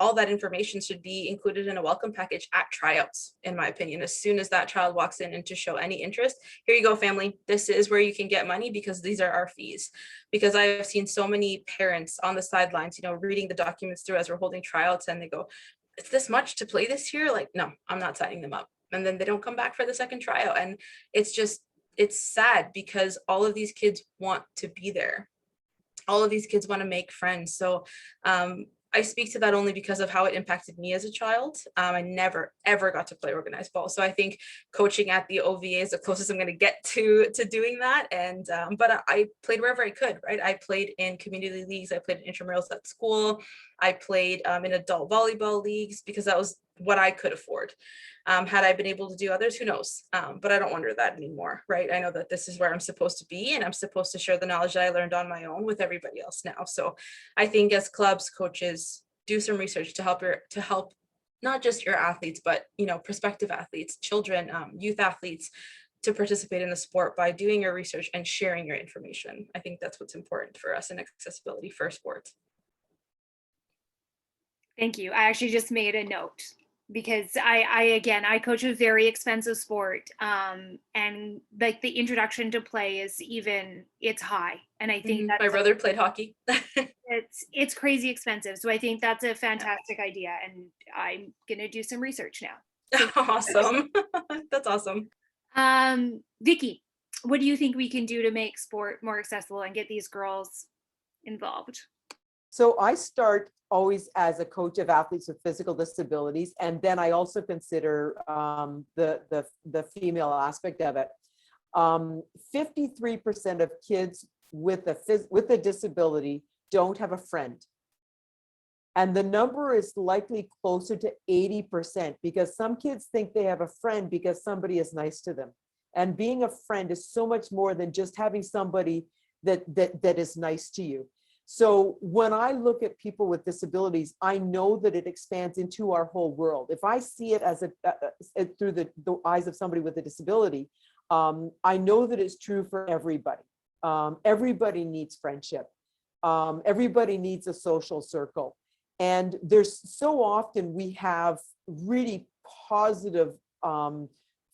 all that information should be included in a welcome package at tryouts, in my opinion. As soon as that child walks in and to show any interest, here you go, family, this is where you can get money because these are our fees. Because I've seen so many parents on the sidelines, reading the documents through as we're holding tryouts, and they go, it's this much to play this year? Like, no, I'm not signing them up. And then they don't come back for the second tryout. And it's sad because all of these kids want to be there. All of these kids want to make friends. So I speak to that only because of how it impacted me as a child. I never, ever got to play organized ball. So I think coaching at the OVA is the closest I'm going to get to doing that. And but I played wherever I could, right? I played in community leagues. I played in intramurals at school. I played in adult volleyball leagues because that was what I could afford. Had I been able to do others, who knows? But I don't wonder that anymore, right? I know that this is where I'm supposed to be, and I'm supposed to share the knowledge that I learned on my own with everybody else now. So I think as clubs, coaches, do some research to help not just your athletes, but prospective athletes, children, youth athletes, to participate in the sport by doing your research and sharing your information. I think that's what's important for us in accessibility for sports. Thank you. I actually just made a note because I coach a very expensive sport, and like the introduction to play it's high, and I think my brother played hockey. it's crazy expensive, so I think that's a fantastic idea, and I'm gonna do some research now. Awesome. That's awesome. Vicki, what do you think we can do to make sport more accessible and get these girls involved? So I start always as a coach of athletes with physical disabilities, and then I also consider the female aspect of it. 53% of kids with a disability don't have a friend, and the number is likely closer to 80% because some kids think they have a friend because somebody is nice to them, and being a friend is so much more than just having somebody that is nice to you. So when I look at people with disabilities, I know that it expands into our whole world. If I see it as through the eyes of somebody with a disability, I know that it's true for everybody. Everybody needs friendship. Everybody needs a social circle. And there's so often we have really positive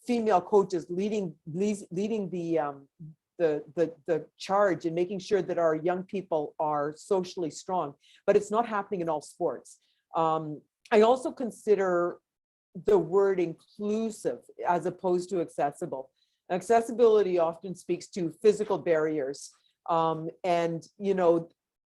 female coaches leading the the charge in making sure that our young people are socially strong, but it's not happening in all sports. I also consider the word inclusive as opposed to accessible. Accessibility often speaks to physical barriers. And, you know,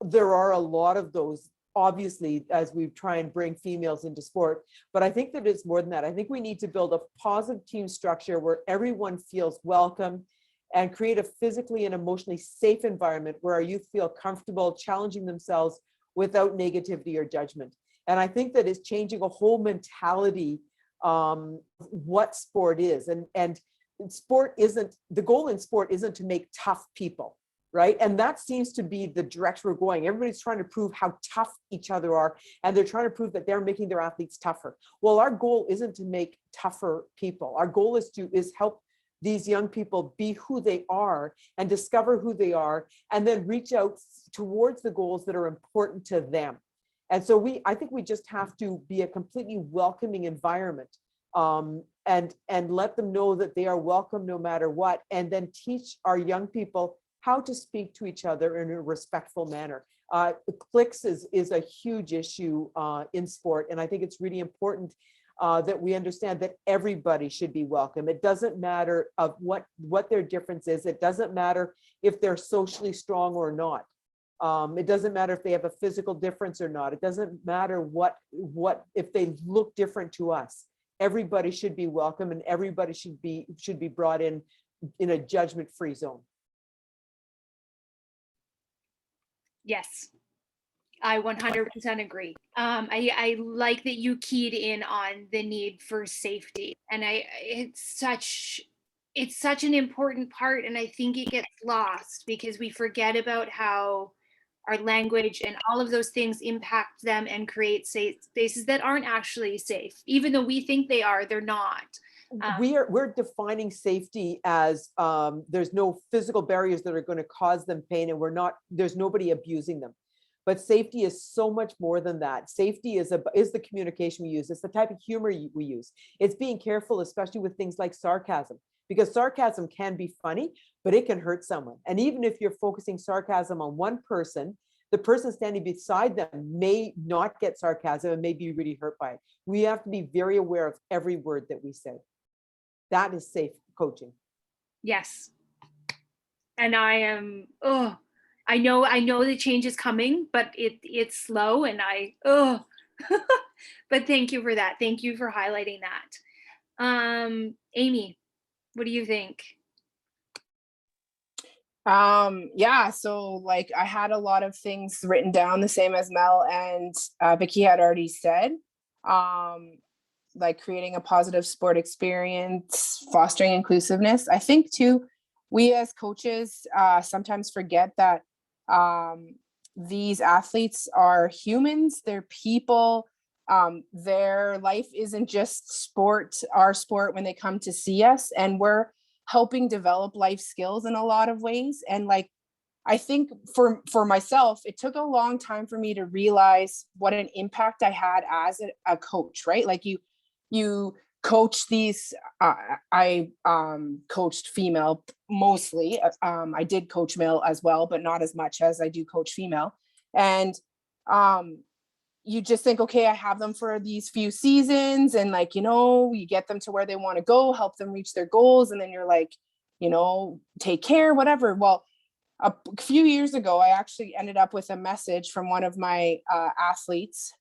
there are a lot of those, obviously, as we try and bring females into sport. But I think that it's more than that. I think we need to build a positive team structure where everyone feels welcome and create a physically and emotionally safe environment where our youth feel comfortable challenging themselves without negativity or judgment. And I think that is changing a whole mentality, what sport is. And sport isn't, the goal in sport isn't to make tough people, right? And that seems to be the direction we're going. Everybody's trying to prove how tough each other are, and they're trying to prove that they're making their athletes tougher. Well, our goal isn't to make tougher people. Our goal is help these young people be who they are and discover who they are, and then reach out towards the goals that are important to them. And so I think we just have to be a completely welcoming environment, and let them know that they are welcome no matter what, and then teach our young people how to speak to each other in a respectful manner. Cliques is a huge issue in sport, and I think it's really important that we understand that everybody should be welcome. It doesn't matter of what their difference is. It doesn't matter if they're socially strong or not. It doesn't matter if they have a physical difference or not. It doesn't matter what if they look different to us. Everybody should be welcome, and everybody should be brought in a judgment-free zone. Yes, I 100% agree. I like that you keyed in on the need for safety, and it's such an important part, and I think it gets lost because we forget about how our language and all of those things impact them and create safe spaces that aren't actually safe. Even though we think they are, they're not. We're defining safety as there's no physical barriers that are going to cause them pain, and there's nobody abusing them. But safety is so much more than that. Safety is the communication we use. It's the type of humor we use. It's being careful, especially with things like sarcasm, because sarcasm can be funny, but it can hurt someone. And even if you're focusing sarcasm on one person, the person standing beside them may not get sarcasm and may be really hurt by it. We have to be very aware of every word that we say. That is safe coaching. Yes. And I know the change is coming, but it's slow, and but thank you for that. Thank you for highlighting that. Amy, what do you think? Yeah, so like I had a lot of things written down, the same as Mel and Vicki had already said. Like creating a positive sport experience, fostering inclusiveness. I think too, we as coaches sometimes forget that these athletes are humans, they're people. Their life isn't just our sport when they come to see us, and we're helping develop life skills in a lot of ways. And like, I think for myself, it took a long time for me to realize what an impact I had as a coach, right? Like you coach these, I coached female mostly. I did coach male as well, but not as much as I do coach female. And you just think, okay, I have them for these few seasons, and like, you know, you get them to where they want to go, help them reach their goals. And then you're like, you know, take care, whatever. Well, a few years ago, I actually ended up with a message from one of my athletes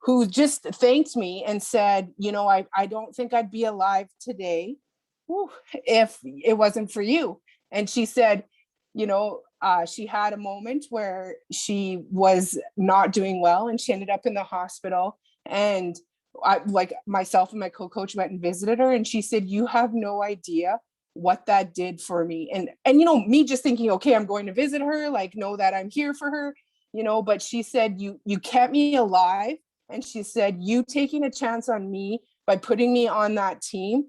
who just thanked me and said, you know, I don't think I'd be alive today if it wasn't for you. And she said, you know, she had a moment where she was not doing well, and she ended up in the hospital. And like myself and my co-coach went and visited her, and she said, you have no idea what that did for me. And you know, me just thinking, okay, I'm going to visit her, like, know that I'm here for her, you know. But she said, you kept me alive. And she said, you taking a chance on me by putting me on that team,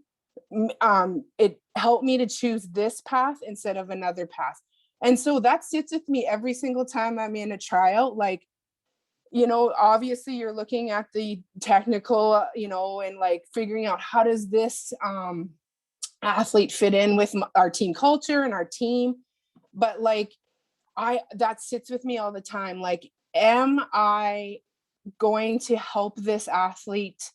it helped me to choose this path instead of another path. And so that sits with me every single time I'm in a tryout. Like, you know, obviously you're looking at the technical, you know, and like figuring out how does this athlete fit in with our team culture and our team. But like, that sits with me all the time. Like, am I going to help this athlete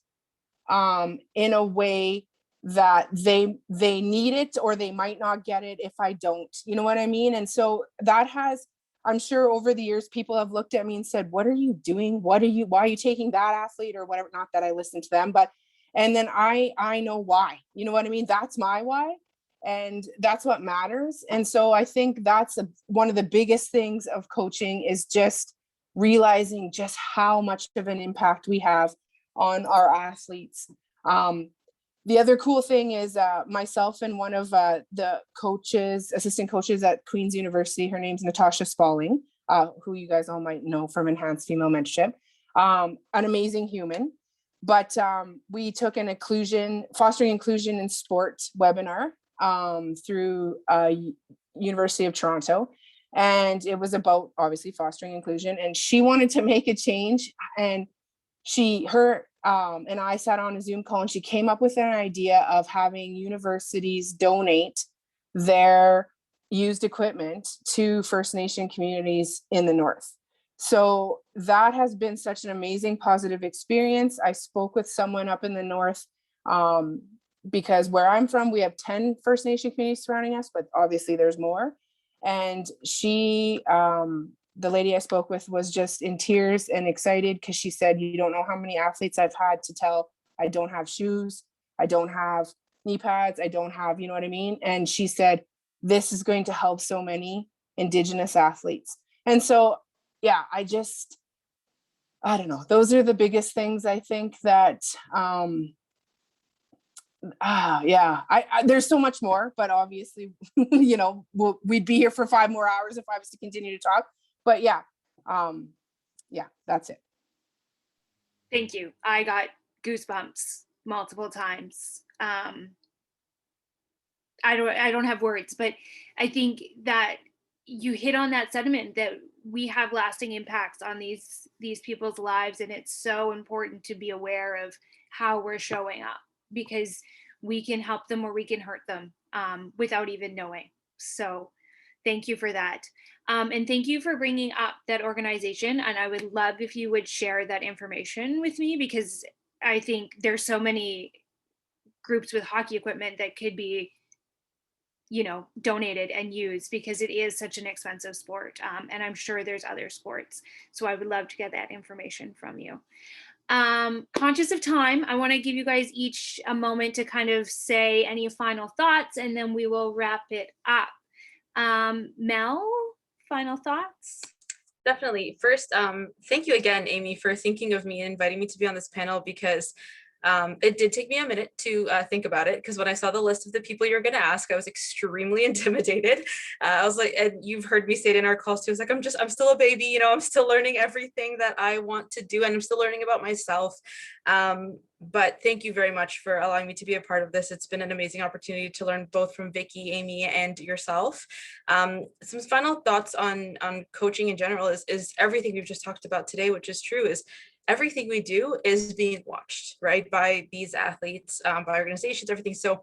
in a way that they need it, or they might not get it if I don't, you know what I mean? And so that has, I'm sure over the years, people have looked at me and said, what are you doing? Why are you taking that athlete or whatever? Not that I listen to them, but, and then I know why, you know what I mean? That's my why. And that's what matters. And so I think that's one of the biggest things of coaching, is just realizing just how much of an impact we have on our athletes. The other cool thing is myself and one of the assistant coaches at Queen's University, her name's Natasha Spalling, who you guys all might know from Enhanced Female Mentorship, an amazing human. But we took an fostering inclusion in sport webinar through University of Toronto. And it was about obviously fostering inclusion, and she wanted to make a change, and her and I sat on a Zoom call, and she came up with an idea of having universities donate their used equipment to First Nation communities in the North. So that has been such an amazing positive experience. I spoke with someone up in the North, because where I'm from, we have 10 First Nation communities surrounding us, but obviously there's more. And she, the lady I spoke with, was just in tears and excited, because she said, you don't know how many athletes I've had to tell, I don't have shoes, I don't have knee pads, I don't have, you know what I mean? And she said, this is going to help so many Indigenous athletes. And so, yeah, I don't know. Those are the biggest things I think that, yeah, there's so much more, but obviously, you know, we'd be here for 5 more hours if I was to continue to talk. But yeah, yeah, that's it. Thank you. I got goosebumps multiple times. I don't have words, but I think that you hit on that sentiment that we have lasting impacts on these people's lives, and it's so important to be aware of how we're showing up, because we can help them or we can hurt them without even knowing. So thank you for that. And thank you for bringing up that organization. And I would love if you would share that information with me, because I think there's so many groups with hockey equipment that could be, you know, donated and used, because it is such an expensive sport. And I'm sure there's other sports. So I would love to get that information from you. Conscious of time, I want to give you guys each a moment to kind of say any final thoughts, and then we will wrap it up. Mel, final thoughts? Definitely. First, thank you again, Amy, for thinking of me and inviting me to be on this panel, because it did take me a minute to think about it, because when I saw the list of the people you were going to ask, I was extremely intimidated. I was like, and you've heard me say it in our calls too, I was like, I'm still a baby, you know, I'm still learning everything that I want to do, and I'm still learning about myself. But thank you very much for allowing me to be a part of this. It's been an amazing opportunity to learn both from Vicki, Amy, and yourself. Some final thoughts on coaching in general is everything we've just talked about today, which is true, is everything we do is being watched, right, by these athletes, by organizations, everything. So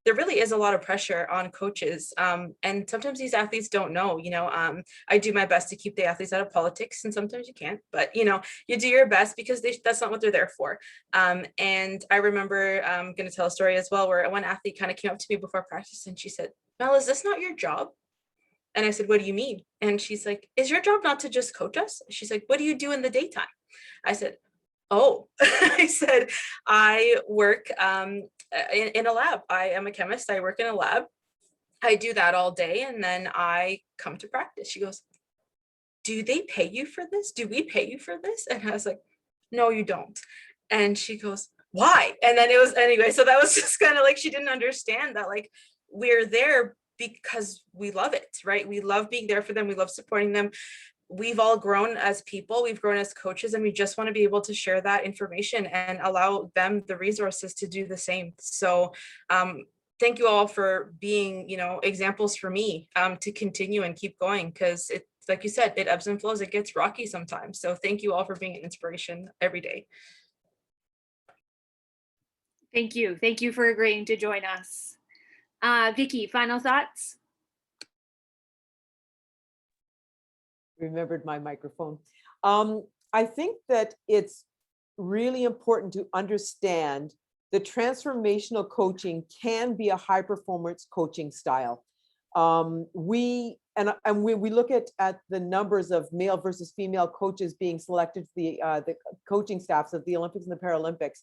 there really is a lot of pressure on coaches. And sometimes these athletes don't know, you know, I do my best to keep the athletes out of politics, and sometimes you can't, but you know, you do your best, because that's not what they're there for. And I remember, I'm going to tell a story as well, where one athlete kind of came up to me before practice, and she said, Mel, is this not your job? And I said, what do you mean? And she's like, is your job not to just coach us? She's like, what do you do in the daytime? I said, oh, I said, I work in a lab. I am a chemist. I work in a lab. I do that all day, and then I come to practice. She goes, do they pay you for this? Do we pay you for this? And I was like, no, you don't. And she goes, why? And then it was, anyway, so that was just kind of like, she didn't understand that, like, we're there because we love it, right? We love being there for them. We love supporting them. We've all grown as people, we've grown as coaches, and we just want to be able to share that information and allow them the resources to do the same. So thank you all for being, you know, examples for me to continue and keep going, because it's like you said, it ebbs and flows, it gets rocky sometimes. So thank you all for being an inspiration every day. Thank you. Thank you for agreeing to join us. Vicki, final thoughts? Remembered my microphone. I think that it's really important to understand the transformational coaching can be a high performance coaching style. We look at the numbers of male versus female coaches being selected for the coaching staffs of the Olympics and the Paralympics.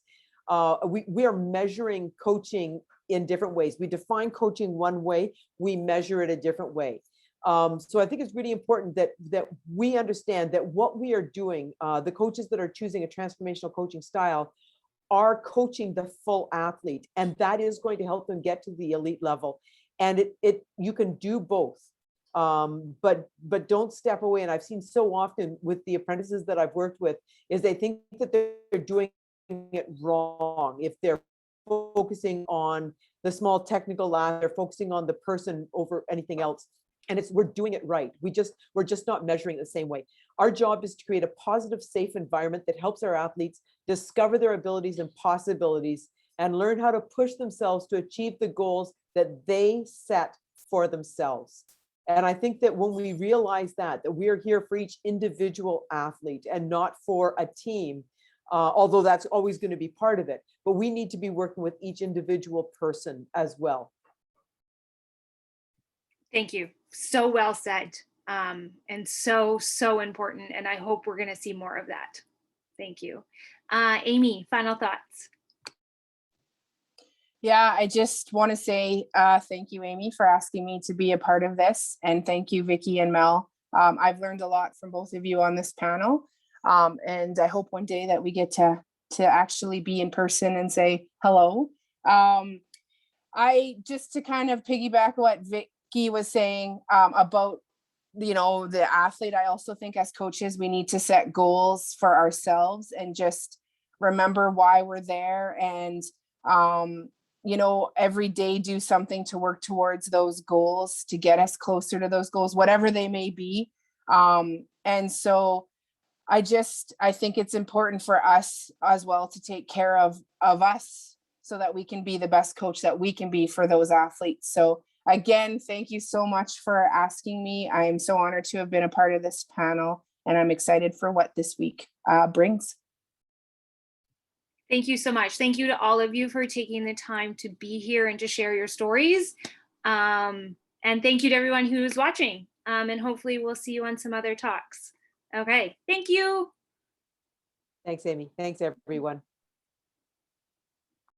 We are measuring coaching in different ways. We define coaching one way, we measure it a different way. So I think it's really important that we understand that what we are doing, the coaches that are choosing a transformational coaching style are coaching the full athlete, and that is going to help them get to the elite level. And you can do both, but don't step away. And I've seen so often with the apprentices that I've worked with is they think that they're doing it wrong if they're focusing on the small technical aspect, they're focusing on the person over anything else. And we're doing it right. We're just not measuring it the same way. Our job is to create a positive, safe environment that helps our athletes discover their abilities and possibilities and learn how to push themselves to achieve the goals that they set for themselves. And I think that when we realize that we are here for each individual athlete and not for a team, although that's always going to be part of it, but we need to be working with each individual person as well. Thank you. So well said. And so important. And I hope we're going to see more of that. Thank you. Amy, final thoughts? Yeah, I just want to say thank you, Amy, for asking me to be a part of this. And thank you, Vicki and Mel. I've learned a lot from both of you on this panel. And I hope one day that we get to actually be in person and say hello. I just to kind of piggyback what Vicki was saying about the athlete, I also think as coaches we need to set goals for ourselves and just remember why we're there, and every day do something to work towards those goals to get us closer to those goals, whatever they may be. And so I think it's important for us as well to take care of us so that we can be the best coach that we can be for those athletes. So again, thank you so much for asking me. I am so honored to have been a part of this panel, and I'm excited for what this week brings. Thank you so much. Thank you to all of you for taking the time to be here and to share your stories. And thank you to everyone who's watching. And hopefully we'll see you on some other talks. Okay, thank you. Thanks, Amy. Thanks, everyone.